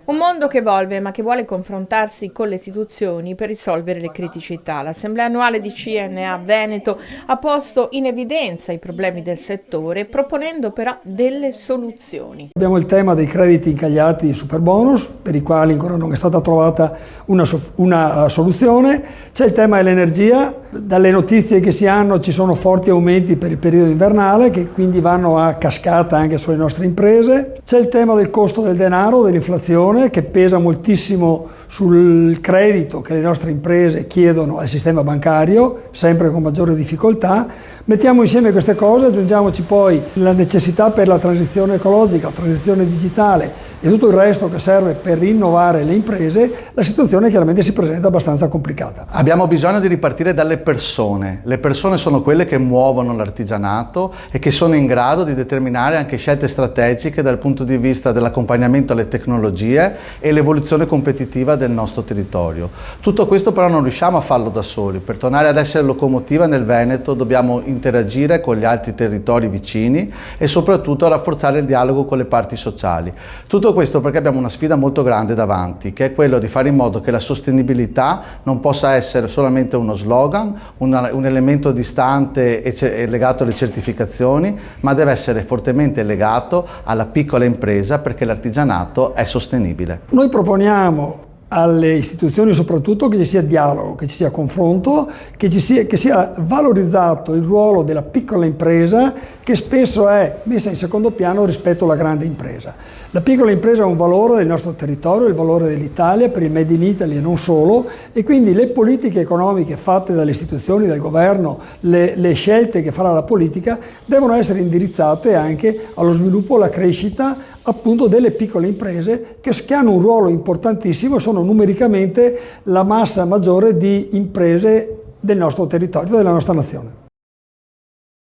Un mondo che evolve ma che vuole confrontarsi con le istituzioni per risolvere le criticità. L'Assemblea annuale di CNA Veneto ha posto in evidenza i problemi del settore, proponendo però delle soluzioni. Abbiamo il tema dei crediti incagliati superbonus, per i quali ancora non è stata trovata una soluzione. C'è il tema dell'energia, dalle notizie che si hanno ci sono forti aumenti per il periodo invernale che quindi vanno a cascata anche sulle nostre imprese. C'è il tema del costo del denaro, dell'inflazione, che pesa moltissimo sul credito che le nostre imprese chiedono al sistema bancario, sempre con maggiore difficoltà. Mettiamo insieme queste cose, aggiungiamoci poi la necessità per la transizione ecologica, la transizione digitale e tutto il resto che serve per rinnovare le imprese, la situazione chiaramente si presenta abbastanza complicata. Abbiamo bisogno di ripartire dalle persone. Le persone sono quelle che muovono l'artigianato e che sono in grado di determinare anche scelte strategiche dal punto di vista dell'accompagnamento alle tecnologie e l'evoluzione competitiva del nostro territorio. Tutto questo però non riusciamo a farlo da soli. Per tornare ad essere locomotiva nel Veneto dobbiamo interagire con gli altri territori vicini e soprattutto rafforzare il dialogo con le parti sociali. Tutto questo perché abbiamo una sfida molto grande davanti, che è quello di fare in modo che la sostenibilità non possa essere solamente uno slogan, un elemento distante e legato alle certificazioni, ma deve essere fortemente legato alla piccola impresa perché l'artigianato è sostenibile. Noi proponiamo alle istituzioni soprattutto che ci sia dialogo, che ci sia confronto, che sia valorizzato il ruolo della piccola impresa che spesso è messa in secondo piano rispetto alla grande impresa. La piccola impresa è un valore del nostro territorio, il valore dell'Italia, per il Made in Italy e non solo, e quindi le politiche economiche fatte dalle istituzioni, dal governo, le scelte che farà la politica devono essere indirizzate anche allo sviluppo, alla crescita appunto delle piccole imprese che hanno un ruolo importantissimo, sono numericamente la massa maggiore di imprese del nostro territorio, della nostra nazione.